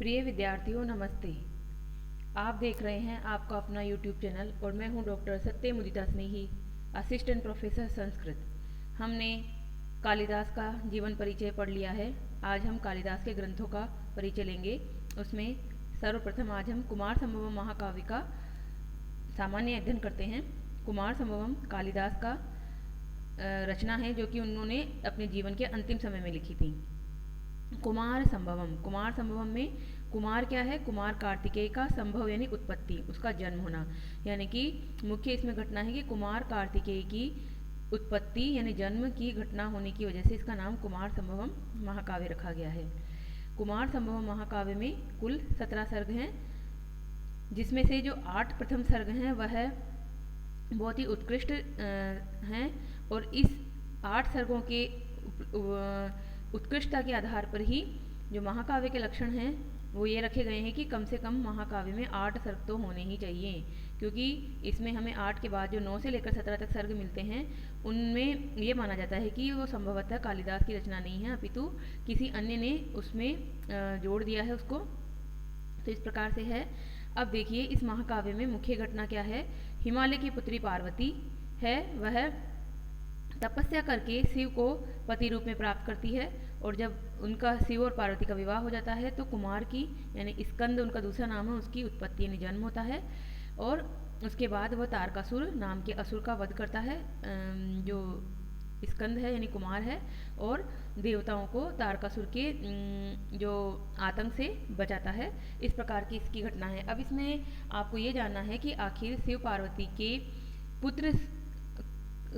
प्रिय विद्यार्थियों नमस्ते। आप देख रहे हैं आपका अपना YouTube चैनल और मैं हूं डॉक्टर सत्य मुदिता स्नेही, असिस्टेंट प्रोफेसर संस्कृत। हमने कालिदास का जीवन परिचय पढ़ लिया है। आज हम कालिदास के ग्रंथों का परिचय लेंगे। उसमें सर्वप्रथम आज हम कुमार संभवम महाकाव्य का सामान्य अध्ययन करते हैं। कुमार संभवम कालिदास का रचना है जो कि उन्होंने अपने जीवन के अंतिम समय में लिखी थी। कुमार संभवम में कुमार क्या है? कुमार कार्तिकेय का संभव यानी उत्पत्ति, उसका जन्म होना, यानी कि मुख्य इसमें घटना है कि कुमार कार्तिकेय की उत्पत्ति यानी जन्म की घटना होने की वजह से इसका नाम कुमार संभवम महाकाव्य रखा गया है। कुमार संभवम महाकाव्य में कुल 17 सर्ग हैं, जिसमें से जो 8 प्रथम सर्ग हैं वह बहुत ही उत्कृष्ट हैं और इस 8 सर्गों के उत्कृष्टता के आधार पर ही जो महाकाव्य के लक्षण हैं वो ये रखे गए हैं कि कम से कम महाकाव्य में 8 सर्ग तो होने ही चाहिए, क्योंकि इसमें हमें 8 के बाद जो 9 से लेकर 17 तक सर्ग मिलते हैं उनमें ये माना जाता है कि वो संभवतः कालिदास की रचना नहीं है, अपितु किसी अन्य ने उसमें जोड़ दिया है उसको। तो इस प्रकार से है। अब देखिए इस महाकाव्य में मुख्य घटना क्या है। हिमालय की पुत्री पार्वती है, वह तपस्या करके शिव को पति रूप में प्राप्त करती है और जब उनका शिव और पार्वती का विवाह हो जाता है तो कुमार की यानी स्कंद उनका दूसरा नाम है, उसकी उत्पत्ति यानी जन्म होता है और उसके बाद वह तारकासुर नाम के असुर का वध करता है, जो स्कंद है यानी कुमार है, और देवताओं को तारकासुर के जो आतंक से बचाता है। इस प्रकार की इसकी घटना है। अब इसमें आपको ये जानना है कि आखिर शिव पार्वती के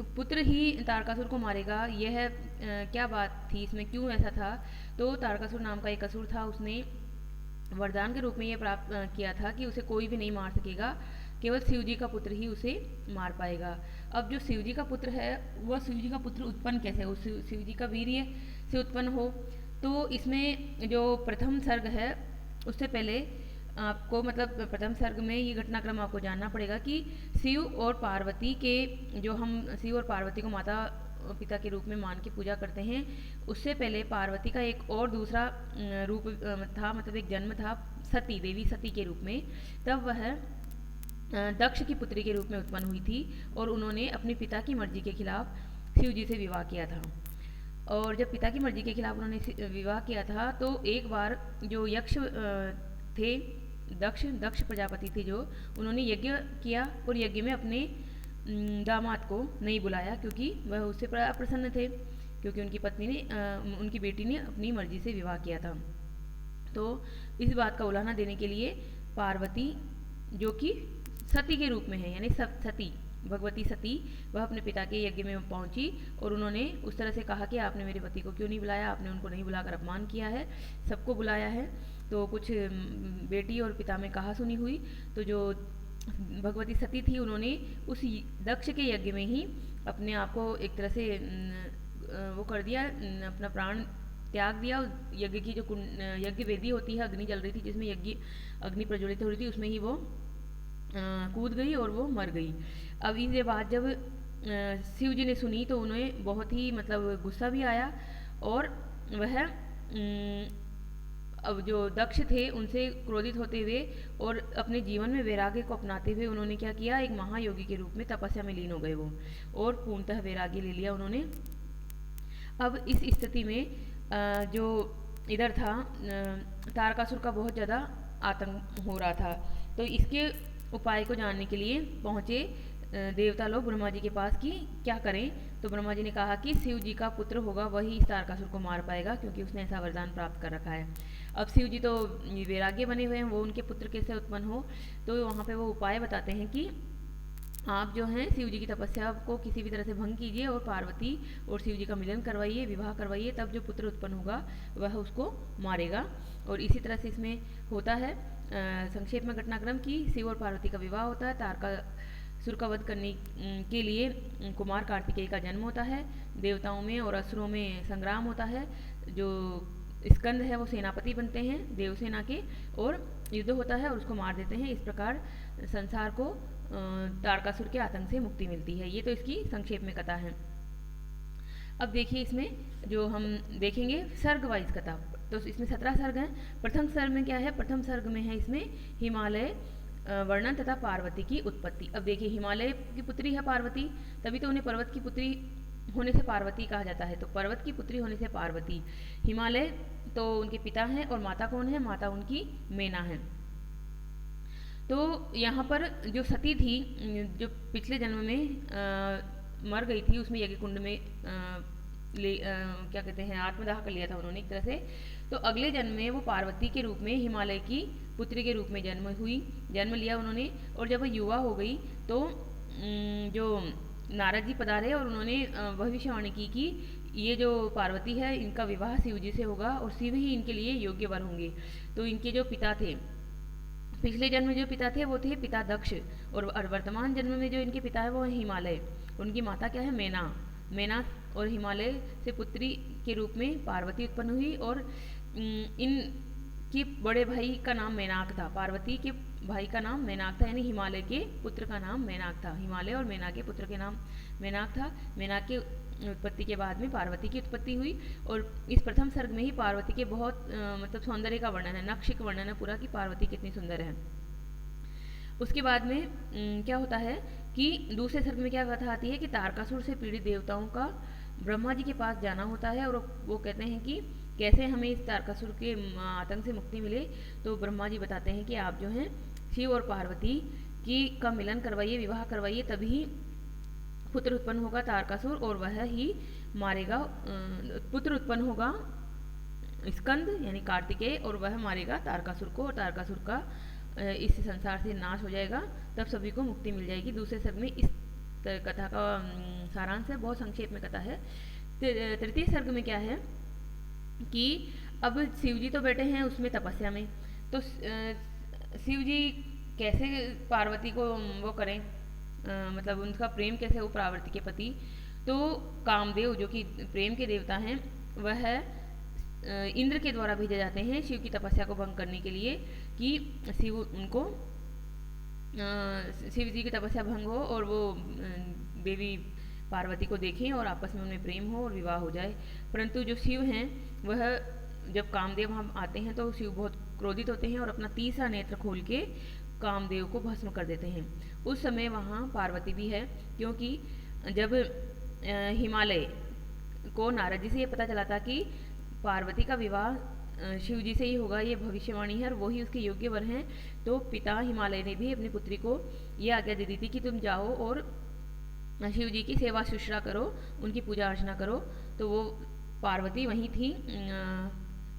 पुत्र ही तारकासुर को मारेगा, यह क्या बात थी, इसमें क्यों ऐसा था। तो तारकासुर नाम का एक असुर था, उसने वरदान के रूप में यह प्राप्त किया था कि उसे कोई भी नहीं मार सकेगा, केवल शिवजी का पुत्र ही उसे मार पाएगा। अब जो शिवजी का पुत्र है वह शिवजी का पुत्र उत्पन्न कैसे हो, शिवजी का वीर्य से उत्पन्न हो। तो इसमें जो प्रथम सर्ग है उससे पहले आपको मतलब प्रथम सर्ग में ये घटनाक्रम आपको जानना पड़ेगा कि शिव और पार्वती के जो हम शिव और पार्वती को माता पिता के रूप में मान के पूजा करते हैं, उससे पहले पार्वती का एक और दूसरा रूप था, मतलब एक जन्म था सती, देवी सती के रूप में। तब वह दक्ष की पुत्री के रूप में उत्पन्न हुई थी और उन्होंने अपने पिता की मर्जी के खिलाफ शिव जी से विवाह किया था। और जब पिता की मर्जी के खिलाफ उन्होंने विवाह किया था तो एक बार जो यक्ष थे, दक्ष प्रजापति थे, जो उन्होंने यज्ञ किया और यज्ञ में अपने दामाद को नहीं बुलाया क्योंकि वह उससे अप्रसन्न थे, क्योंकि उनकी पत्नी ने उनकी बेटी ने अपनी मर्जी से विवाह किया था। तो इस बात का उलाहना देने के लिए पार्वती जो कि सती के रूप में है यानी सती भगवती सती, वह अपने पिता के यज्ञ में पहुंची और उन्होंने उस तरह से कहा कि आपने मेरे पति को क्यों नहीं बुलाया, आपने उनको नहीं बुलाकर अपमान किया है, सबको बुलाया है। तो कुछ बेटी और पिता में कहा सुनी हुई, तो जो भगवती सती थी उन्होंने उस दक्ष के यज्ञ में ही अपने आप को एक तरह से वो कर दिया, अपना प्राण त्याग दिया। यज्ञ की जो यज्ञ वेदी होती है, अग्नि जल रही थी जिसमें यज्ञ अग्नि प्रज्वलित हो रही थी, उसमें ही वो कूद गई और वो मर गई। अब इसके बाद जब शिव जी ने सुनी तो उन्हें बहुत ही मतलब गुस्सा भी आया और वह अब जो दक्ष थे उनसे क्रोधित होते हुए और अपने जीवन में वैराग्य को अपनाते हुए उन्होंने क्या किया, एक महायोगी के रूप में तपस्या में लीन हो गए वो और पूर्णतः वैराग्य ले लिया उन्होंने। अब इस स्थिति में जो इधर था तारकासुर का बहुत ज़्यादा आतंक हो रहा था, तो इसके उपाय को जानने के लिए पहुँचे देवता लोग ब्रह्मा जी के पास कि क्या करें। तो ब्रह्मा जी ने कहा कि शिव जी का पुत्र होगा वही इस तारकासुर को मार पाएगा, क्योंकि उसने ऐसा वरदान प्राप्त कर रखा है। अब शिव जी तो वैराग्य बने हुए हैं, वो उनके पुत्र कैसे उत्पन्न हो। तो वहाँ पे वो उपाय बताते हैं कि आप जो हैं शिव जी की तपस्या को किसी भी तरह से भंग कीजिए और पार्वती और शिव जी का मिलन करवाइए, विवाह करवाइए, तब जो पुत्र उत्पन्न होगा वह उसको मारेगा। और इसी तरह से इसमें होता है संक्षेप में घटनाक्रम कि शिव और पार्वती का विवाह होता है, तारकासुर का वध करने के लिए कुमार कार्तिकेय का जन्म होता है, देवताओं में और असुरों में संग्राम होता है, जो स्कंद है वो सेनापति बनते हैं देवसेना के और युद्ध होता है और उसको मार देते हैं। इस प्रकार संसार को तारकासुर के आतंक से मुक्ति मिलती है। ये तो इसकी संक्षेप में कथा है। अब देखिए इसमें जो हम देखेंगे सर्ग वाइज कथा। तो इसमें 17 सर्ग हैं। प्रथम सर्ग में क्या है, प्रथम सर्ग में है इसमें हिमालय वर्णन तथा पार्वती की उत्पत्ति। अब देखिए हिमालय की पुत्री है पार्वती, तभी तो उन्हें पर्वत की पुत्री होने से पार्वती कहा जाता है। तो पर्वत की पुत्री होने से पार्वती, हिमालय तो उनके पिता हैं और माता कौन है, माता उनकी मैना है। तो यहाँ पर जो सती थी, जो पिछले जन्म में मर गई थी, उसमें यज्ञ कुंड में क्या कहते हैं आत्मदाह कर लिया था उन्होंने एक तरह से। तो अगले जन्म में वो पार्वती के रूप में हिमालय की पुत्री के रूप में जन्म लिया उन्होंने। और जब वो युवा हो गई तो जो नारद जी पधारे और उन्होंने भविष्यवाणी की कि ये जो पार्वती है इनका विवाह शिव जी से होगा और शिव ही इनके लिए योग्य वर होंगे। तो इनके जो पिता थे, पिछले जन्म में जो पिता थे वो थे पिता दक्ष, और वर्तमान जन्म में जो इनके पिता है वो है हिमालय। उनकी माता क्या है, मैना और हिमालय से पुत्री के रूप में पार्वती उत्पन्न हुई। और इनके बड़े भाई का नाम मैनाक था, पार्वती के भाई का नाम मैनाक था, यानी हिमालय के पुत्र का नाम मैनाक था। हिमालय और मैना के पुत्र के नाम मैनाक था। मैनाक के उत्पत्ति के बाद में पार्वती की उत्पत्ति हुई। और इस प्रथम सर्ग में ही पार्वती के बहुत मतलब सौंदर्य का वर्णन है, नक्श का वर्णन है पूरा कि पार्वती कितनी सुंदर है। उसके बाद में क्या होता है कि दूसरे सर्ग में क्या कथा आती है कि तारकासुर से पीड़ित देवताओं का ब्रह्मा जी के पास जाना होता है और वो कहते हैं कि कैसे हमें इस तारकासुर के आतंक से मुक्ति मिले। तो ब्रह्मा जी बताते हैं कि आप जो हैं शिव और पार्वती का मिलन करवाइए, विवाह करवाइए, तभी पुत्र उत्पन्न होगा तारकासुर और वह ही मारेगा। पुत्र उत्पन्न होगा स्कंद यानी कार्तिकेय और वह मारेगा तारकासुर को, और तारकासुर का इस संसार से नाश हो जाएगा, तब सभी को मुक्ति मिल जाएगी। दूसरे सर्ग में इस कथा का सारांश है, बहुत संक्षेप में कथा है। तृतीय सर्ग में क्या है कि अब शिव जी तो बैठे हैं उसमें तपस्या में, तो शिव जी कैसे पार्वती को वो करें, मतलब उनका प्रेम कैसे हो पार्वती के प्रति। तो कामदेव जो कि प्रेम के देवता हैं वह इंद्र के द्वारा भेजे जाते हैं शिव की तपस्या को भंग करने के लिए, कि शिव जी की तपस्या भंग हो और वो देवी पार्वती को देखें और आपस में उनमें प्रेम हो और विवाह हो जाए। परंतु जो शिव हैं वह जब कामदेव वहाँ आते हैं तो शिव बहुत क्रोधित होते हैं और अपना तीसरा नेत्र खोल के कामदेव को भस्म कर देते हैं। उस समय वहाँ पार्वती भी है, क्योंकि जब हिमालय को नारद जी से ये पता चला था कि पार्वती का विवाह शिव जी से ही होगा, ये भविष्यवाणी है और वही उसके योग्य वर हैं, तो पिता हिमालय ने भी अपनी पुत्री को ये आज्ञा दे दी थी कि तुम जाओ और शिव जी की सेवा शुश्रा करो, उनकी पूजा अर्चना करो। तो वो पार्वती वहीं थी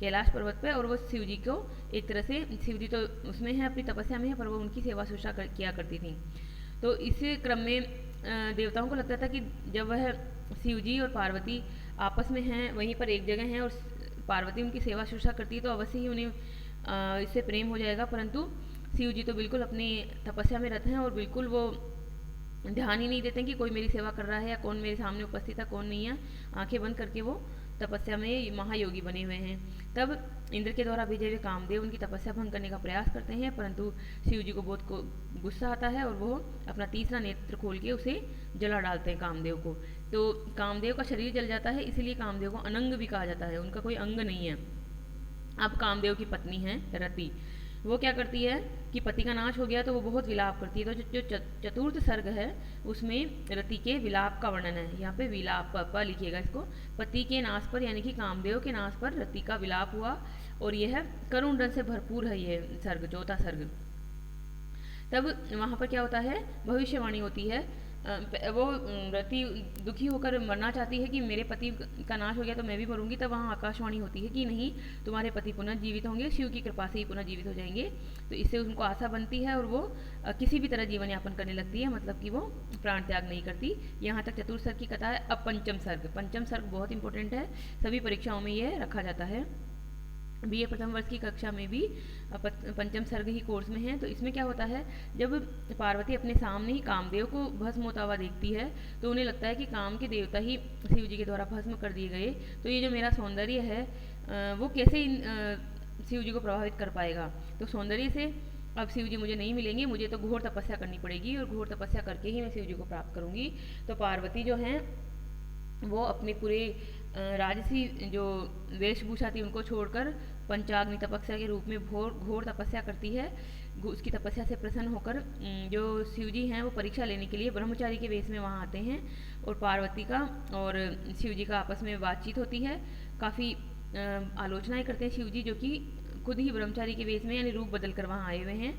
कैलाश पर्वत पे, और वो शिव जी को एक तरह से, शिव जी तो उसमें है अपनी तपस्या में है, पर वो उनकी सेवा शुश्रा किया करती थी। तो इस क्रम में देवताओं को लगता था कि जब वह शिव जी और पार्वती आपस में हैं, वहीं पर एक जगह हैं और पार्वती उनकी सेवा शुश्रा करती है, तो अवश्य ही उन्हें इससे प्रेम हो जाएगा। परंतु शिव जी तो बिल्कुल अपनी तपस्या में रहते हैं और बिल्कुल वो ध्यान ही नहीं देते कि कोई मेरी सेवा कर रहा है या कौन मेरे सामने उपस्थित है कौन नहीं है। आंखें बंद करके वो तपस्या में महायोगी बने हुए हैं। तब इंद्र के द्वारा भेजे हुए कामदेव उनकी तपस्या भंग करने का प्रयास करते हैं, परंतु शिव जी को बहुत गुस्सा आता है और वो अपना तीसरा नेत्र खोल के उसे जला डालते हैं कामदेव को। तो कामदेव का शरीर जल जाता है, इसीलिए कामदेव को अनंग भी कहा जाता है, उनका कोई अंग नहीं है। अब कामदेव की पत्नी है रति, वो क्या करती है कि पति का नाश हो गया तो वो बहुत विलाप करती है। तो जो चतुर्थ सर्ग है उसमें रति के विलाप का वर्णन है। यहाँ पे विलाप प लिखिएगा इसको, पति के नाश पर यानी कि कामदेव के नाश पर रति का विलाप हुआ, और यह करुण रस से भरपूर है ये सर्ग, चौथा सर्ग। तब वहाँ पर क्या होता है, भविष्यवाणी होती है। वो रति दुखी होकर मरना चाहती है कि मेरे पति का नाश हो गया तो मैं भी मरूंगी। तब वहाँ आकाशवाणी होती है कि नहीं, तुम्हारे पति पुनः जीवित होंगे, शिव की कृपा से ही पुनः जीवित हो जाएंगे। तो इससे उनको आशा बनती है और वो किसी भी तरह जीवन यापन करने लगती है, मतलब कि वो प्राण त्याग नहीं करती। यहाँ तक चतुर्थ सर्ग की कथा है। अब पंचम सर्ग, पंचम सर्ग बहुत इंपॉर्टेंट है, सभी परीक्षाओं में यह रखा जाता है। बीए प्रथम वर्ष की कक्षा में भी पंचम सर्ग ही कोर्स में है। तो इसमें क्या होता है, जब पार्वती अपने सामने ही कामदेव को भस्म होता हुआ देखती है तो उन्हें लगता है कि काम के देवता ही शिव जी के द्वारा भस्म कर दिए गए, तो ये जो मेरा सौंदर्य है वो कैसे शिव जी को प्रभावित कर पाएगा। तो सौंदर्य से अब शिव जी मुझे नहीं मिलेंगे, मुझे तो घोर तपस्या करनी पड़ेगी और घोर तपस्या करके ही मैं शिव जी को प्राप्त करूँगी। तो पार्वती जो हैं वो अपने पूरे राजसी जो वेशभूषा थी उनको छोड़कर पंचाग्नि तपस्या के रूप में घोर तपस्या करती है। उसकी तपस्या से प्रसन्न होकर जो शिव जी हैं वो परीक्षा लेने के लिए ब्रह्मचारी के वेश में वहाँ आते हैं और पार्वती का और शिव जी का आपस में बातचीत होती है। काफ़ी आलोचनाएं करते हैं शिव जी, जो कि खुद ही ब्रह्मचारी के वेश में यानी रूप बदल कर वहाँ आए हुए हैं।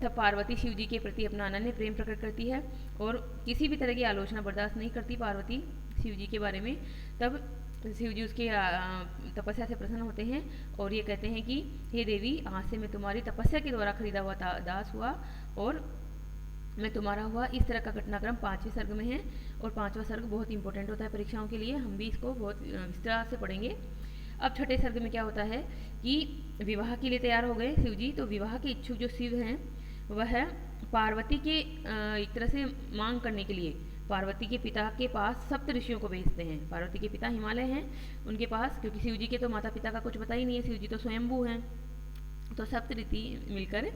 तब पार्वती शिव जी के प्रति अपना अनन्य प्रेम प्रकट करती है और किसी भी तरह की आलोचना बर्दाश्त नहीं करती पार्वती शिव जी के बारे में। तब शिव जी उसके तपस्या से प्रसन्न होते हैं और ये कहते हैं कि हे देवी, आज से मैं तुम्हारी तपस्या के द्वारा खरीदा हुआ दास हुआ और मैं तुम्हारा हुआ। इस तरह का घटनाक्रम 5वें सर्ग में है और 5वां सर्ग बहुत इंपॉर्टेंट होता है परीक्षाओं के लिए, हम भी इसको बहुत विस्तार से पढ़ेंगे। अब छठे सर्ग में क्या होता है कि विवाह के लिए तैयार हो गए शिव जी, तो विवाह के इच्छुक जो शिव हैं वह पार्वती के एक तरह से मांग करने के लिए पार्वती के पिता के पास सप्त ऋषियों को भेजते हैं। पार्वती के पिता हिमालय हैं, उनके पास, क्योंकि शिव जी के तो माता पिता का कुछ पता ही नहीं है, शिव जी तो स्वयंभू हैं, तो सप्त ऋषि मिलकर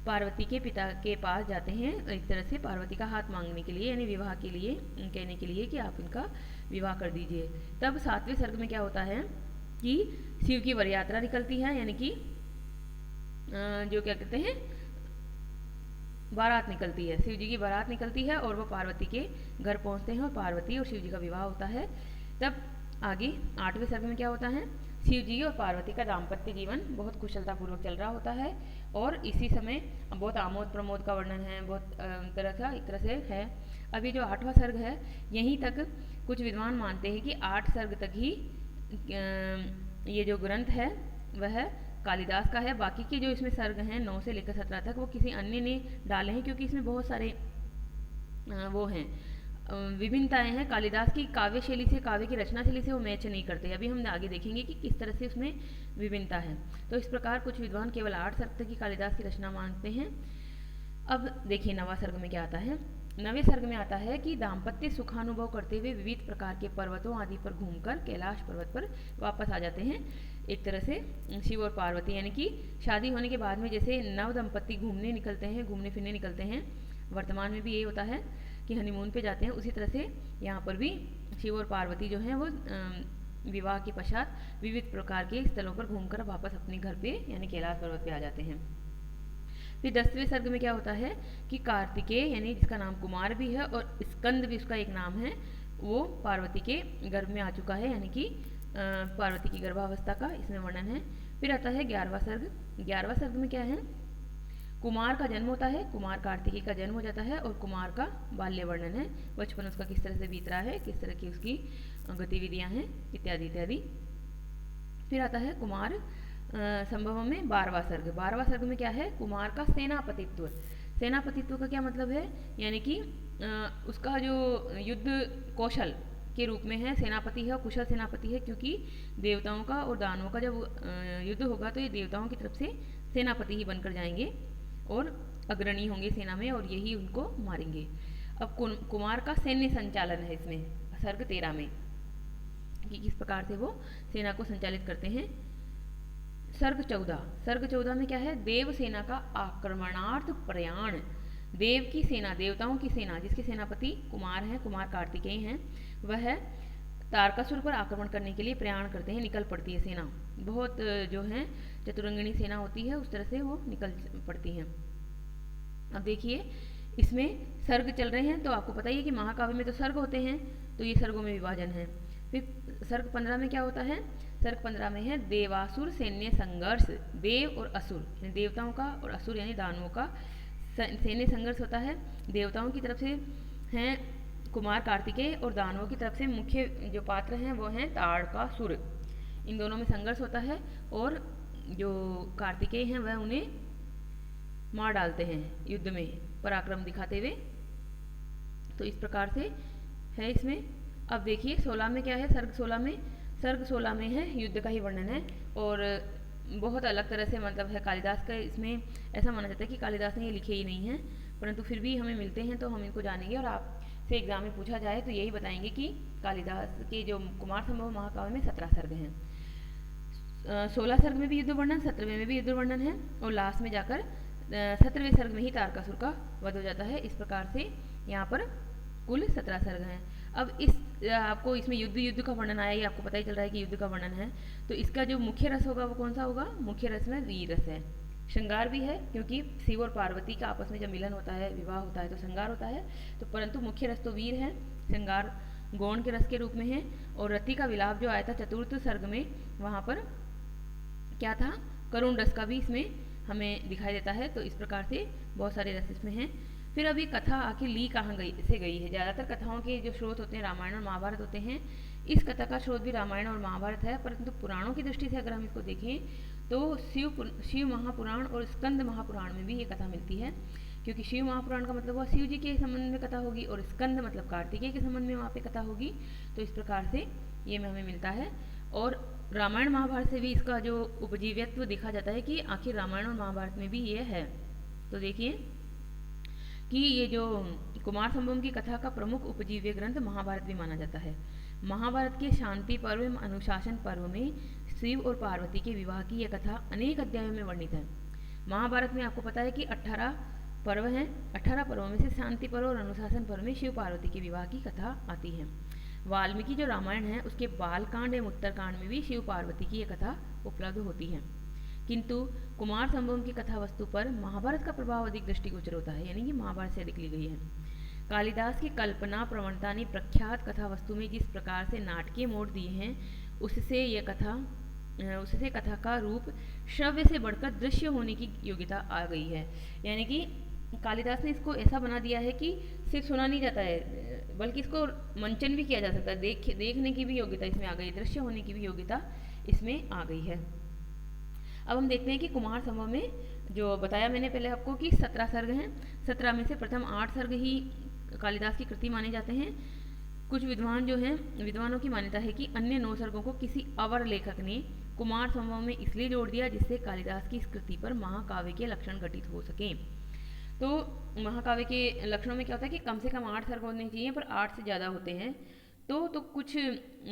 पार्वती के पिता के पास जाते हैं एक तरह से पार्वती का हाथ मांगने के लिए, यानी विवाह के लिए, कहने के लिए कि आप इनका विवाह कर दीजिए। तब 7वें सर्ग में क्या होता है कि शिव की वर यात्रा निकलती है, यानी कि जो क्या कहते हैं बारात निकलती है, शिव जी की बारात निकलती है और वो पार्वती के घर पहुंचते हैं और पार्वती और शिव जी का विवाह होता है। तब आगे 8वें सर्ग में क्या होता है, शिव जी और पार्वती का दाम्पत्य जीवन बहुत कुशलतापूर्वक चल रहा होता है और इसी समय बहुत आमोद प्रमोद का वर्णन है, बहुत तरह का एक तरह से है। अभी जो 8वां सर्ग है, यहीं तक कुछ विद्वान मानते हैं कि 8 सर्ग तक ही ये जो ग्रंथ है वह कालिदास का है। बाकी के जो इसमें सर्ग हैं 9 से लेकर 17 तक वो किसी अन्य ने डाले हैं, क्योंकि इसमें बहुत सारे वो हैं विभिन्नताएं हैं। कालिदास की काव्य शैली से, काव्य की रचना शैली से वो मैच नहीं करते। अभी हम आगे देखेंगे कि किस तरह से उसमें विभिन्नता है। तो इस प्रकार कुछ विद्वान केवल 8 सर्ग तक की कालिदास की रचना मानते हैं। अब देखिए 9वां सर्ग में क्या आता है। 9वें सर्ग में आता है कि दाम्पत्य सुखानुभव करते हुए विविध प्रकार के पर्वतों आदि पर घूमकर कैलाश पर्वत पर वापस आ जाते हैं। एक तरह से शिव और पार्वती, यानी कि शादी होने के बाद में जैसे नव दंपत्ति घूमने निकलते हैं, घूमने फिरने निकलते हैं, वर्तमान में भी यही होता है कि हनीमून पे जाते हैं, उसी तरह से यहाँ पर भी शिव और पार्वती जो हैं वो विवाह के पश्चात विविध प्रकार के स्थलों पर घूमकर वापस अपने घर पे यानी कैलाश पर्वत पे आ जाते हैं। फिर 10वें सर्ग में क्या होता है कि कार्तिकेय, यानी जिसका नाम कुमार भी है और स्कंद भी उसका एक नाम है, वो पार्वती के गर्भ में आ चुका है, यानी कि पार्वती की गर्भावस्था का इसमें वर्णन है। फिर आता है 11वां सर्ग। 11वां सर्ग में क्या है, कुमार का जन्म होता है, कुमार कार्तिकेय का जन्म हो जाता है और कुमार का बाल्य वर्णन है, बचपन उसका किस तरह से बीत रहा है, किस तरह की उसकी गतिविधियां हैं, इत्यादि इत्यादि। फिर आता है कुमार संभव में 12वां सर्ग। 12वां सर्ग में क्या है, कुमार का सेनापतित्व। सेनापतित्व का क्या मतलब है, यानी कि उसका जो युद्ध कौशल के रूप में है, सेनापति है और कुशल सेनापति है, क्योंकि देवताओं का और दानवों का जब युद्ध होगा तो ये देवताओं की तरफ से सेनापति ही बनकर जाएंगे और अग्रणी होंगे सेना में और यही उनको मारेंगे। अब कुमार का सैन्य संचालन है इसमें सर्ग 13 में कि किस प्रकार से वो सेना को संचालित करते हैं। सर्ग 14। सर्ग 14 में क्या है, देव सेना का आक्रमणार्थ प्रयाण। देव की सेना, देवताओं की सेना, जिसके सेनापति कुमार हैं, कुमार कार्तिकेय हैं, वह तारकासुर पर आक्रमण करने के लिए प्रयाण करते हैं, निकल पड़ती है सेना। बहुत जो है चतुरंगिणी सेना होती है, उस तरह से वो निकल पड़ती हैं। अब देखिए इसमें सर्ग चल रहे हैं, तो आपको पता ही है कि महाकाव्य में तो सर्ग होते हैं, तो ये सर्गों में विभाजन है। फिर सर्ग 15 में क्या होता है, सर्ग 15 में है देवासुर सैन्य संघर्ष। देव और असुर, देवताओं का, और असुर यानी दानवों का सैन्य संघर्ष होता है। देवताओं की तरफ से हैं कुमार कार्तिकेय और दानवों की तरफ से मुख्य जो पात्र हैं वो हैं ताड़कासुर। इन दोनों में संघर्ष होता है और जो कार्तिकेय हैं वह उन्हें मार डालते हैं युद्ध में पराक्रम दिखाते हुए। तो इस प्रकार से है इसमें। अब देखिए 16 में क्या है, सर्ग 16 में, सर्ग 16 में है युद्ध का ही वर्णन है और बहुत अलग तरह से मतलब है कालिदास का। इसमें ऐसा माना जाता है कि कालिदास ने ये लिखे ही नहीं हैं, परंतु फिर भी हमें मिलते हैं तो हम इनको जानेंगे और आपसे एग्जाम में पूछा जाए तो यही बताएंगे कि कालिदास के जो कुमार संभव महाकाव्य में 17 सर्ग हैं। 16 सर्ग में भी युद्ध वर्णन, 17वें में भी युद्ध वर्णन है और लास्ट में जाकर 17वें सर्ग में ही तारकासुर का वध हो जाता है। इस प्रकार से यहाँ पर कुल 17 सर्ग हैं। अब इस आपको इसमें युद्ध का वर्णन आया, ये आपको पता ही चल रहा है कि युद्ध का वर्णन है। तो इसका जो मुख्य रस होगा वो कौन सा होगा? मुख्य रस में वीर रस है। श्रृंगार भी है क्योंकि शिव और पार्वती का आपस में जब मिलन होता है, विवाह होता है तो श्रृंगार होता है। तो परंतु मुख्य रस तो वीर है, श्रृंगार गौण के रस के रूप में है। और रति का विलाप जो आया था चतुर्थ सर्ग में, वहाँ पर क्या था? करुण रस का भी इसमें हमें दिखाई देता है। तो इस प्रकार से बहुत सारे रस इसमें हैं। फिर अभी कथा आखिर ली कहाँ गई है? ज़्यादातर कथाओं के जो स्रोत होते हैं रामायण और महाभारत होते हैं। इस कथा का स्रोत भी रामायण और महाभारत है, परंतु पुराणों की दृष्टि से अगर हम इसको देखें तो शिव महापुराण और स्कंद महापुराण में भी ये कथा मिलती है। क्योंकि शिव महापुराण का मतलब हुआ शिव जी के संबंध में कथा होगी, और स्कंद मतलब कार्तिकेय के संबंध में वहाँ पे कथा होगी। तो इस प्रकार से ये में हमें मिलता है। और रामायण महाभारत से भी इसका जो उपजीव्यत्व देखा जाता है कि आखिर रामायण और महाभारत में भी ये है। तो देखिए कि ये जो कुमार संभवम की कथा का प्रमुख उपजीव्य ग्रंथ महाभारत भी माना जाता है। महाभारत के शांति पर्व एवं अनुशासन पर्व में शिव और पार्वती के विवाह की यह कथा अनेक अध्यायों में वर्णित है। महाभारत में आपको पता है कि 18 पर्व हैं। 18 पर्वों में से शांति पर्व और अनुशासन पर्व में शिव पार्वती के विवाह की कथा आती है। वाल्मीकि जो रामायण है उसके बालकांड एवं उत्तरकांड में भी शिव पार्वती की यह कथा उपलब्ध होती है। किंतु कुमार संभवम की कथा वस्तु पर महाभारत का प्रभाव अधिक दृष्टिगोचर होता है, यानी कि महाभारत से अधिक ली गई है। कालिदास की कल्पना प्रवणता ने प्रख्यात कथा वस्तु में जिस प्रकार से नाटकीय मोड़ दिए हैं, उससे कथा का रूप श्रव्य से बढ़कर दृश्य होने की योग्यता आ गई है। यानी कि कालिदास ने इसको ऐसा बना दिया है कि सिर्फ सुना नहीं जाता है, बल्कि इसको मंचन भी किया जा सकता है। देखने की भी योग्यता इसमें आ गई, दृश्य होने की भी योग्यता इसमें आ गई है। अब हम देखते हैं कि कुमार संभव में जो बताया मैंने पहले आपको कि 17 सर्ग हैं। 17 में से प्रथम 8 सर्ग ही कालिदास की कृति माने जाते हैं। कुछ विद्वानों की मान्यता है कि अन्य 9 सर्गों को किसी अवर लेखक ने कुमार संभव में इसलिए जोड़ दिया जिससे कालिदास की इस कृति पर महाकाव्य के लक्षण घटित हो सकें। तो महाकाव्य के लक्षणों में क्या होता है कि कम से कम 8 सर्ग होने चाहिए, पर 8 से ज़्यादा होते हैं। तो कुछ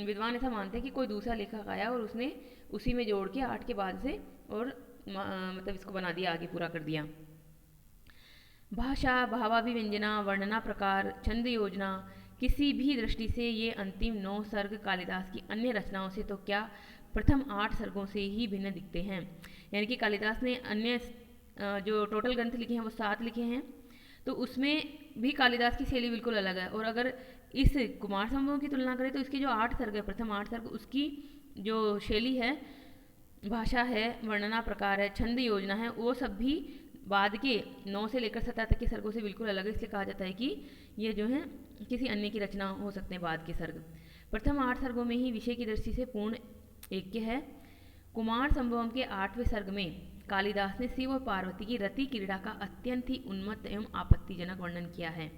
विद्वान ऐसा मानते हैं कि कोई दूसरा लेखक आया और उसने उसी में जोड़ के 8 के बाद से और मतलब इसको बना दिया, आगे पूरा कर दिया। भाषा, भावाभिव्यंजना, वर्णना प्रकार, छंद योजना, किसी भी दृष्टि से ये अंतिम 9 सर्ग कालिदास की अन्य रचनाओं से तो क्या प्रथम 8 सर्गों से ही भिन्न दिखते हैं। यानी कि कालिदास ने अन्य जो टोटल ग्रंथ लिखे हैं वो 7 लिखे हैं, तो उसमें भी कालिदास की शैली बिल्कुल अलग है। और अगर इस कुमार संभव की तुलना करें तो इसके जो 8 सर्ग है, प्रथम 8 सर्ग, उसकी जो शैली है, भाषा है, वर्णना प्रकार है, छंद योजना है, वो सब भी बाद के 9 से लेकर 17 तक के सर्गों से बिल्कुल अलग है। इसलिए कहा जाता है कि ये जो है किसी अन्य की रचना हो सकते हैं बाद के सर्ग। प्रथम 8 सर्गों में ही विषय की दृष्टि से पूर्ण ऐक्य है। कुमार संभवम के 8वें सर्ग में कालिदास ने शिव और पार्वती की रति क्रीड़ा का अत्यंत ही उन्मत्त एवं आपत्तिजनक वर्णन किया है।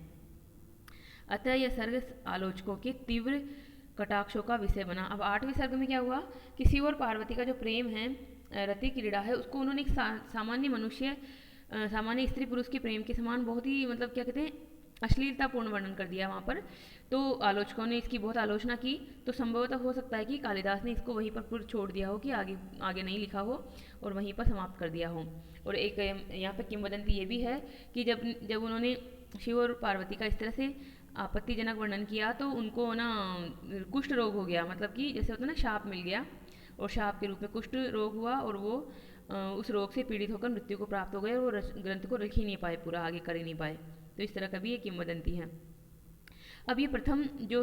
अतः यह सर्ग आलोचकों के तीव्र कटाक्षों का विषय बना। अब 8वें सर्ग में क्या हुआ कि शिव और पार्वती का जो प्रेम है, रति क्रीड़ा है, उसको उन्होंने एक सामान्य स्त्री पुरुष के प्रेम के समान बहुत ही मतलब क्या कहते हैं अश्लीलतापूर्ण वर्णन कर दिया वहाँ पर। तो आलोचकों ने इसकी बहुत आलोचना की। तो संभवतः हो सकता है कि कालिदास ने इसको वहीं पर छोड़ दिया हो, कि आगे नहीं लिखा हो और वहीं पर समाप्त कर दिया हो। और एक यहाँ पर किंवदंती ये भी है कि जब उन्होंने शिव और पार्वती का इस तरह से आपत्तिजनक वर्णन किया तो उनको ना कुष्ठ रोग हो गया, मतलब कि जैसे होता है ना शाप मिल गया, और शाप के रूप में कुष्ठ रोग हुआ और वो उस रोग से पीड़ित होकर मृत्यु को प्राप्त हो गए और वो ग्रंथ को लिख ही नहीं पाए, पूरा आगे कर ही नहीं पाए। तो इस तरह का भी ये किंवदंती है। अब ये प्रथम जो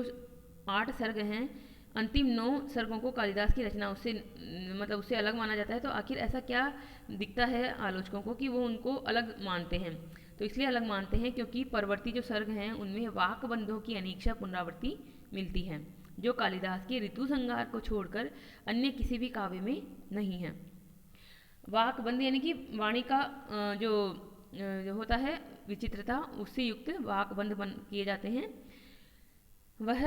8 सर्ग हैं, अंतिम 9 सर्गों को कालिदास की रचना उससे अलग माना जाता है। तो आखिर ऐसा क्या दिखता है आलोचकों को कि वो उनको अलग मानते हैं? तो इसलिए अलग मानते हैं क्योंकि परवर्ती जो सर्ग हैं उनमें वाकबंधों की अनेक्षा पुनरावृत्ति मिलती है, जो कालिदास के ऋतु संहार को छोड़कर अन्य किसी भी काव्य में नहीं है। वाकबंध यानी कि वाणी का जो होता है विचित्रता, उससे युक्त वाकबंध किए जाते हैं। वह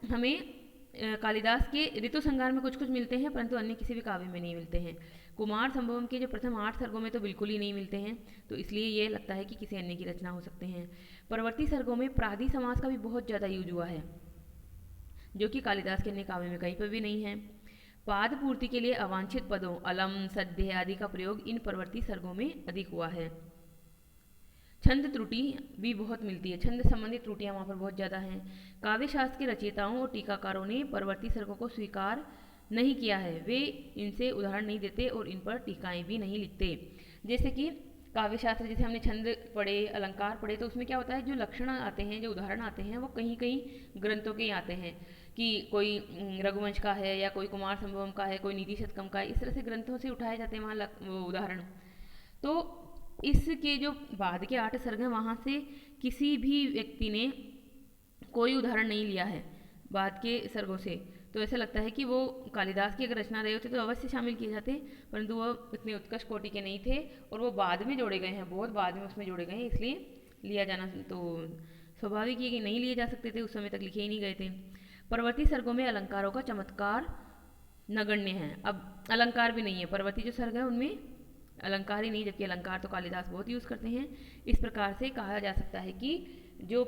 हमें कालिदास के ऋतु संहार में कुछ मिलते हैं, परंतु अन्य किसी भी काव्य में नहीं मिलते हैं। कुमार संभवम के जो प्रथम 8 सर्गों में तो बिल्कुल ही नहीं मिलते हैं, तो इसलिए ये लगता है कि किसी अन्य की रचना हो सकते हैं। परवर्ती सर्गों में प्रादि समास का भी बहुत ज़्यादा यूज हुआ है, जो कि कालिदास के अन्य काव्य में कहीं पर भी नहीं है। पाद पूर्ति के लिए अवांछित पदों अलम, सद्य आदि का प्रयोग इन परवर्ती सर्गों में अधिक हुआ है। छंद त्रुटि भी बहुत मिलती है, छंद संबंधी त्रुटियाँ वहाँ पर बहुत ज़्यादा हैं। काव्य शास्त्र के रचयिताओं और टीकाकारों ने परवर्ती सर्गों को स्वीकार नहीं किया है, वे इनसे उदाहरण नहीं देते और इन पर टीकाएँ भी नहीं लिखते। जैसे कि काव्य शास्त्र, जैसे हमने छंद पढ़े, अलंकार पढ़े, तो उसमें क्या होता है, जो लक्षण आते हैं, जो उदाहरण आते हैं, वो कहीं कहीं ग्रंथों के ही आते हैं कि कोई रघुवंश का है या कोई कुमार संभवम का है, कोई नीति शतकम का है, इस तरह से ग्रंथों से उठाए जाते हैं वहाँ वो उदाहरण। तो इसके जो बाद के 8 सर्ग हैं वहाँ से किसी भी व्यक्ति ने कोई उदाहरण नहीं लिया है बाद के सर्गों से। तो ऐसा लगता है कि वो कालिदास की अगर रचना रहे होते तो अवश्य शामिल किए जाते, परंतु वो इतने उत्कृष्ट कोटि के नहीं थे और वो बाद में जोड़े गए हैं, बहुत बाद में उसमें जोड़े गए हैं, इसलिए लिया जाना तो स्वाभाविक है कि नहीं लिए जा सकते थे, उस समय तक लिखे ही नहीं गए थे। परवर्ती सर्गों में अलंकारों का चमत्कार नगण्य है। अब अलंकार भी नहीं है, परवर्ती जो सर्ग है उनमें अलंकार ही नहीं, जबकि अलंकार तो कालिदास बहुत यूज़ करते हैं। इस प्रकार से कहा जा सकता है कि जो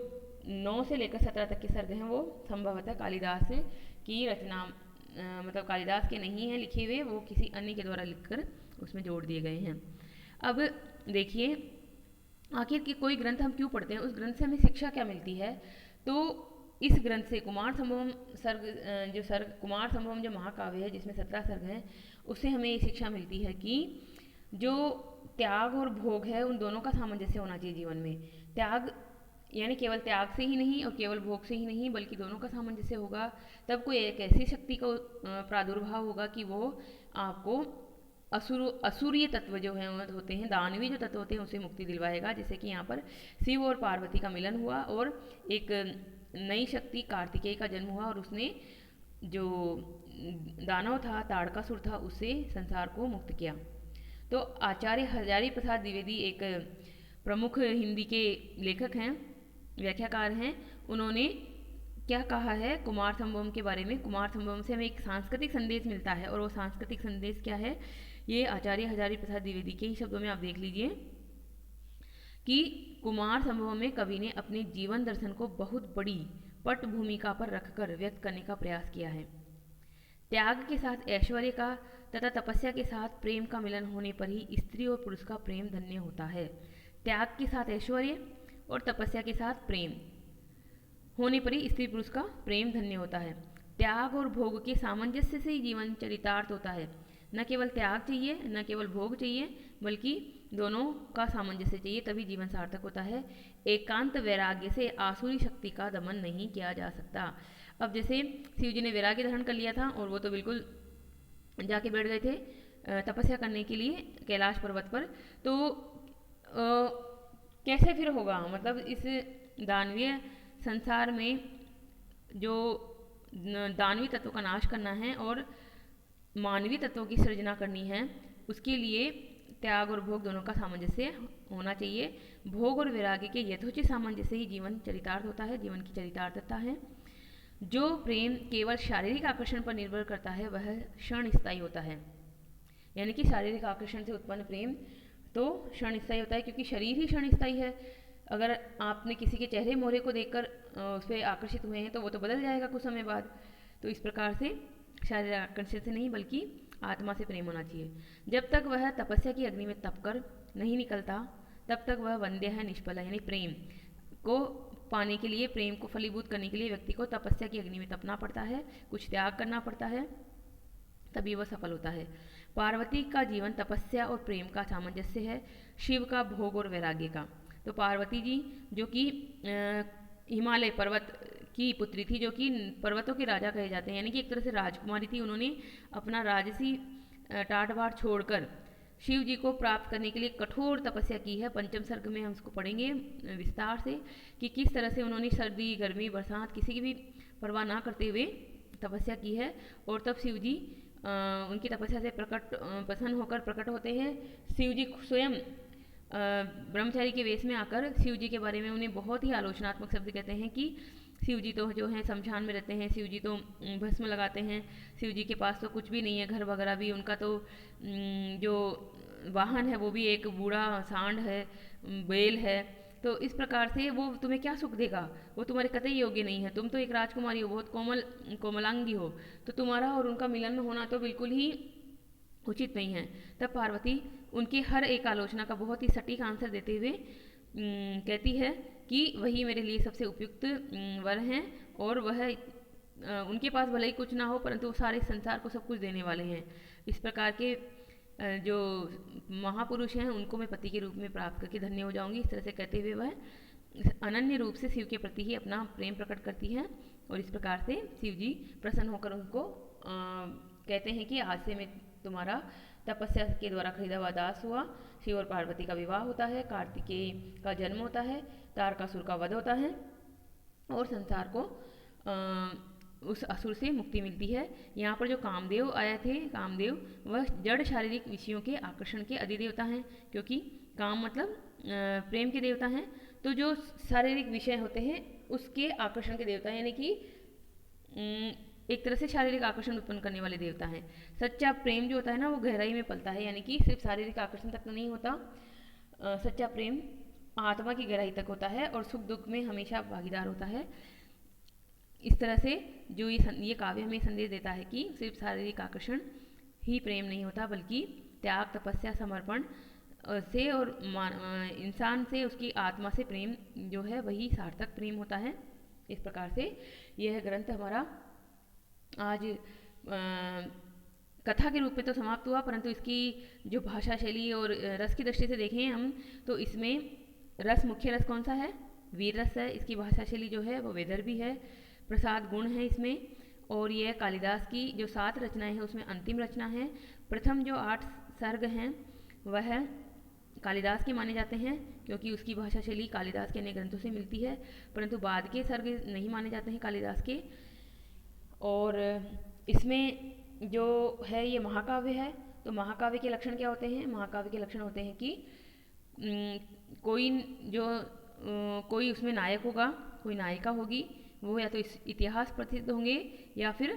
9 से लेकर 17 तक के सर्ग हैं वो संभवतः कालिदास की रचना, मतलब कालिदास के नहीं हैं लिखे हुए, वो किसी अन्य के द्वारा लिखकर उसमें जोड़ दिए गए हैं। अब देखिए आखिर कि कोई ग्रंथ हम क्यों पढ़ते हैं, उस ग्रंथ से हमें शिक्षा क्या मिलती है। तो इस ग्रंथ से कुमार संभवम सर्ग कुमार संभवम जो महाकाव्य है जिसमें 17 सर्ग हैं, उससे हमें ये शिक्षा मिलती है कि जो त्याग और भोग है उन दोनों का सामंजस्य होना चाहिए जीवन में। त्याग यानी केवल त्याग से ही नहीं और केवल भोग से ही नहीं, बल्कि दोनों का सामंजस्य होगा, तब कोई एक ऐसी शक्ति का प्रादुर्भाव होगा कि वो आपको असुरीय तत्व जो है होते हैं, दानवी जो तत्व होते हैं, उसे मुक्ति दिलवाएगा। जैसे कि यहाँ पर शिव और पार्वती का मिलन हुआ और एक नई शक्ति कार्तिकेय का जन्म हुआ और उसने जो दानव था, ताड़कासुर था, उससे संसार को मुक्त किया। तो आचार्य हजारी प्रसाद द्विवेदी एक प्रमुख हिंदी के लेखक हैं, व्याख्याकार हैं, उन्होंने क्या कहा है कुमार संभवम के बारे में। कुमार संभवम से हमें एक सांस्कृतिक संदेश मिलता है और वो सांस्कृतिक संदेश क्या है, ये आचार्य हजारी प्रसाद द्विवेदी के ही शब्दों में आप देख लीजिए कि कुमार संभवम में कवि ने अपने जीवन दर्शन को बहुत बड़ी पट भूमिका पर रखकर व्यक्त करने का प्रयास किया है। त्याग के साथ ऐश्वर्य का तथा तपस्या के साथ प्रेम का मिलन होने पर ही स्त्री और पुरुष का प्रेम धन्य होता है। त्याग के साथ ऐश्वर्य और तपस्या के साथ प्रेम होने पर ही स्त्री पुरुष का प्रेम धन्य होता है। त्याग और भोग के सामंजस्य से ही जीवन चरितार्थ होता है। न केवल त्याग चाहिए, न केवल भोग चाहिए, बल्कि दोनों का सामंजस्य चाहिए, तभी जीवन सार्थक होता है। एकांत वैराग्य से आसुरी शक्ति का दमन नहीं किया जा सकता। अब जैसे शिव जी ने वैराग्य धारण कर लिया था और वो तो बिल्कुल जाके बैठ गए थे तपस्या करने के लिए कैलाश पर्वत पर, तो कैसे फिर होगा, मतलब इस दानवीय संसार में जो दानवी तत्वों का नाश करना है और मानवीय तत्वों की सृजना करनी है, उसके लिए त्याग और भोग दोनों का सामंजस्य होना चाहिए। भोग और वैराग्य के यथोचित सामंजस्य ही जीवन चरितार्थ होता है, जीवन की चरितार्थता है। जो प्रेम केवल शारीरिक आकर्षण पर निर्भर करता है वह क्षण स्थायी होता है। यानी कि शारीरिक आकर्षण से उत्पन्न प्रेम तो क्षण स्थायी होता है, क्योंकि शरीर ही क्षण स्थायी है। अगर आपने किसी के चेहरे मोहरे को देखकर उस पर आकर्षित हुए हैं तो वो तो बदल जाएगा कुछ समय बाद। तो इस प्रकार से शारीरिक आकर्षण से नहीं बल्कि आत्मा से प्रेम होना चाहिए। जब तक वह तपस्या की अग्नि में तपकर नहीं निकलता तब तक वह वंद्य है, निष्फल है। यानी प्रेम को पाने के लिए, प्रेम को फलीभूत करने के लिए व्यक्ति को तपस्या की अग्नि में तपना पड़ता है, कुछ त्याग करना पड़ता है, तभी वह सफल होता है। पार्वती का जीवन तपस्या और प्रेम का सामंजस्य है, शिव का भोग और वैराग्य का। तो पार्वती जी जो कि हिमालय पर्वत की पुत्री थी, जो कि पर्वतों के राजा कहे जाते हैं, यानी कि एक तरह से राजकुमारी थी। उन्होंने अपना राजसी टाटवार छोड़कर शिव जी को प्राप्त करने के लिए कठोर तपस्या की है। पंचम सर्ग में हम इसको पढ़ेंगे विस्तार से कि किस तरह से उन्होंने सर्दी, गर्मी, बरसात किसी की भी परवाह ना करते हुए तपस्या की है। और तब शिव जी उनकी तपस्या से प्रसन्न होकर प्रकट होते हैं। शिव जी स्वयं ब्रह्मचारी के वेश में आकर शिव जी के बारे में उन्हें बहुत ही आलोचनात्मक शब्द कहते हैं कि शिव जी तो जो हैं शमशान में रहते हैं, शिव जी तो भस्म लगाते हैं, शिव जी के पास तो कुछ भी नहीं है, घर वगैरह भी, उनका तो जो वाहन है वो भी एक बूढ़ा सांड है, बैल है। तो इस प्रकार से वो तुम्हें क्या सुख देगा, वो तुम्हारे कतई योग्य नहीं है। तुम तो एक राजकुमारी हो, बहुत कोमलांगी हो, तो तुम्हारा और उनका मिलन होना तो बिल्कुल ही उचित नहीं है। तब पार्वती उनकी हर एक आलोचना का बहुत ही सटीक आंसर देते हुए कहती है कि वही मेरे लिए सबसे उपयुक्त वर हैं, और वह उनके पास भले ही कुछ ना हो परंतु वो सारे संसार को सब कुछ देने वाले हैं। इस प्रकार के जो महापुरुष हैं उनको मैं पति के रूप में प्राप्त करके धन्य हो जाऊंगी। इस तरह से कहते हुए वह अनन्य रूप से शिव के प्रति ही अपना प्रेम प्रकट करती है, और इस प्रकार से शिव जी प्रसन्न होकर उनको कहते हैं कि आज से मैं तुम्हारा तपस्या के द्वारा खरीदा हुआ दास हुआ। शिव और पार्वती का विवाह होता है, कार्तिकेय का जन्म होता है, तारकासुर का वध होता है, और संसार को उस असुर से मुक्ति मिलती है। यहाँ पर जो कामदेव आए थे, कामदेव वह जड़ शारीरिक विषयों के आकर्षण के अधिदेवता हैं, क्योंकि काम मतलब प्रेम के देवता हैं। तो जो शारीरिक विषय होते हैं उसके आकर्षण के देवता हैं, यानी कि एक तरह से शारीरिक आकर्षण उत्पन्न करने वाले देवता हैं। सच्चा प्रेम जो होता है ना वो गहराई में पलता है, यानी कि सिर्फ शारीरिक आकर्षण तक तो नहीं होता। सच्चा प्रेम आत्मा की गहराई तक होता है और सुख दुख में हमेशा भागीदार होता है। इस तरह से जो ये काव्य हमें संदेश देता है कि सिर्फ शारीरिक आकर्षण ही प्रेम नहीं होता, बल्कि त्याग, तपस्या, समर्पण से और इंसान से, उसकी आत्मा से प्रेम जो है वही सार्थक प्रेम होता है। इस प्रकार से यह ग्रंथ हमारा आज कथा के रूप में तो समाप्त हुआ, परंतु इसकी जो भाषा शैली और रस की दृष्टि से देखें हम तो इसमें रस, मुख्य रस कौन सा है? वीर रस है। इसकी भाषा शैली जो है वो वैदर्भी है, प्रसाद गुण है इसमें, और यह कालिदास की जो 7 रचनाएं हैं उसमें अंतिम रचना है। प्रथम जो 8 सर्ग हैं वह कालिदास के माने जाते हैं, क्योंकि उसकी भाषा शैली कालिदास के अन्य ग्रंथों से मिलती है, परंतु बाद के सर्ग नहीं माने जाते हैं कालिदास के। और इसमें जो है ये महाकाव्य है। तो महाकाव्य के लक्षण क्या होते हैं? महाकाव्य के लक्षण होते हैं कि कोई उसमें नायक होगा, कोई नायिका होगी, वो या तो इतिहास प्रसिद्ध होंगे या फिर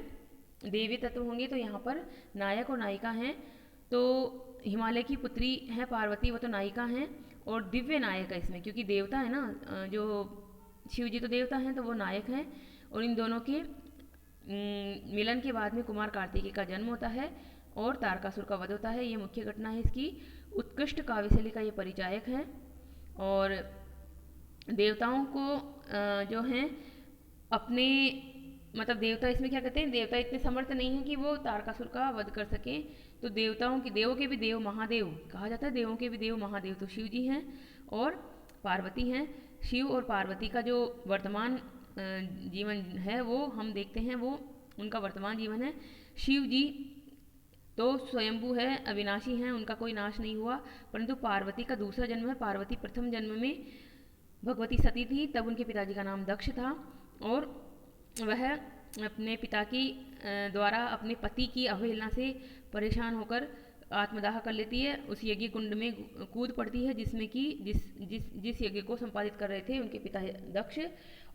देवी तत्व होंगे। तो यहाँ पर नायक और नायिका हैं। तो हिमालय की पुत्री है पार्वती, वो तो नायिका हैं, और दिव्य नायक है इसमें, क्योंकि देवता है ना, जो शिव जी तो देवता हैं तो वो नायक हैं। और इन दोनों के मिलन के बाद में कुमार कार्तिकेय का जन्म होता है और तारकासुर का वध होता है। ये मुख्य घटना है इसकी। उत्कृष्ट काव्यशैली का ये परिचायक है। और देवताओं को जो हैं अपने मतलब देवता इसमें क्या कहते हैं, देवता इतने समर्थ नहीं है कि वो तारकासुर का वध कर सकें। तो देवों के भी देव महादेव कहा जाता है, देवों के भी देव महादेव तो शिव जी हैं और पार्वती हैं। शिव और पार्वती का जो वर्तमान जीवन है वो हम देखते हैं, वो उनका वर्तमान जीवन है। शिव जी तो स्वयंभू है, अविनाशी हैं, उनका कोई नाश नहीं हुआ, परंतु पार्वती का दूसरा जन्म है। पार्वती प्रथम जन्म में भगवती सती थी, तब उनके पिताजी का नाम दक्ष था, और वह अपने पिता की द्वारा अपने पति की अवहेलना से परेशान होकर आत्मदाह कर लेती है। उस यज्ञ कुंड में कूद पड़ती है जिसमें कि जिस यज्ञ को संपादित कर रहे थे उनके पिता दक्ष।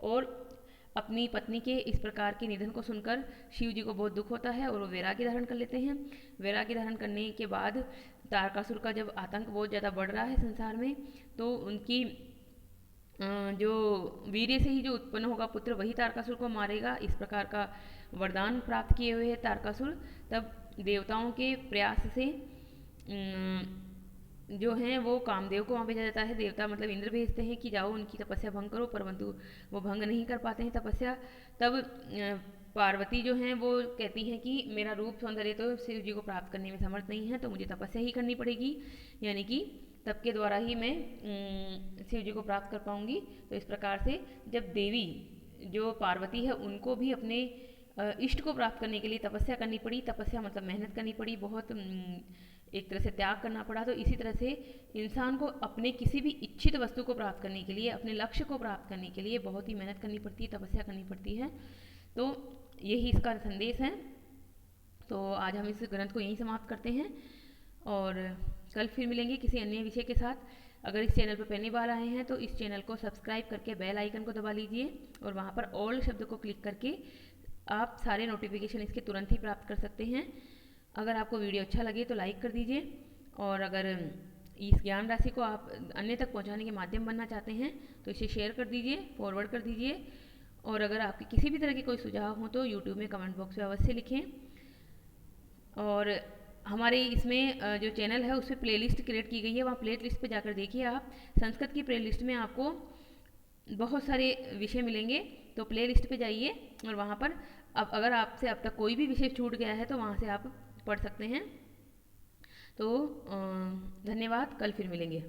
और अपनी पत्नी के इस प्रकार के निधन को सुनकर शिव जी को बहुत दुख होता है और वो वैराग्य धारण कर लेते हैं। वैराग्य धारण करने के बाद तारकासुर का जब आतंक बहुत ज़्यादा बढ़ रहा है संसार में, तो उनकी जो वीर्य से ही जो उत्पन्न होगा पुत्र वही तारकासुर को मारेगा, इस प्रकार का वरदान प्राप्त किए हुए है तारकासुर। तब देवताओं के प्रयास से जो हैं वो कामदेव को वहाँ भेजा जाता है। देवता मतलब इंद्र भेजते हैं कि जाओ उनकी तपस्या भंग करो, परंतु वो भंग नहीं कर पाते हैं तपस्या। तब पार्वती जो हैं वो कहती हैं कि मेरा रूप सौंदर्य तो शिव जी को प्राप्त करने में समर्थ नहीं है, तो मुझे तपस्या ही करनी पड़ेगी, यानी कि तप के द्वारा ही मैं शिव जी को प्राप्त कर पाऊंगी। तो इस प्रकार से जब देवी जो पार्वती है उनको भी अपने इष्ट को प्राप्त करने के लिए तपस्या करनी पड़ी, तपस्या मतलब मेहनत करनी पड़ी, बहुत एक तरह से त्याग करना पड़ा। तो इसी तरह से इंसान को अपने किसी भी इच्छित वस्तु को प्राप्त करने के लिए, अपने लक्ष्य को प्राप्त करने के लिए बहुत ही मेहनत करनी पड़ती है, तपस्या करनी पड़ती है। तो यही इसका संदेश है। तो आज हम इस ग्रंथ को यहीं समाप्त करते हैं और कल फिर मिलेंगे किसी अन्य विषय के साथ। अगर इस चैनल पर पहली बार आए हैं तो इस चैनल को सब्सक्राइब करके बेल आइकन को दबा लीजिए और वहाँ पर ऑल शब्द को क्लिक करके आप सारे नोटिफिकेशन इसके तुरंत ही प्राप्त कर सकते हैं। अगर आपको वीडियो अच्छा लगे तो लाइक कर दीजिए, और अगर इस ज्ञान राशि को आप अन्य तक पहुंचाने के माध्यम बनना चाहते हैं तो इसे शेयर कर दीजिए, फॉरवर्ड कर दीजिए। और अगर आपके किसी भी तरह के कोई सुझाव हो तो यूट्यूब में कमेंट बॉक्स में अवश्य लिखें। और हमारे इसमें जो चैनल है उस पर प्लेलिस्ट क्रिएट की गई है, वहाँ प्लेलिस्ट पे जाकर देखिए आप। संस्कृत की प्लेलिस्ट में आपको बहुत सारे विषय मिलेंगे, तो प्लेलिस्ट पे जाइए और वहाँ पर अब अगर आपसे अब तक कोई भी विषय छूट गया है तो वहाँ से आप पढ़ सकते हैं। तो धन्यवाद, कल फिर मिलेंगे।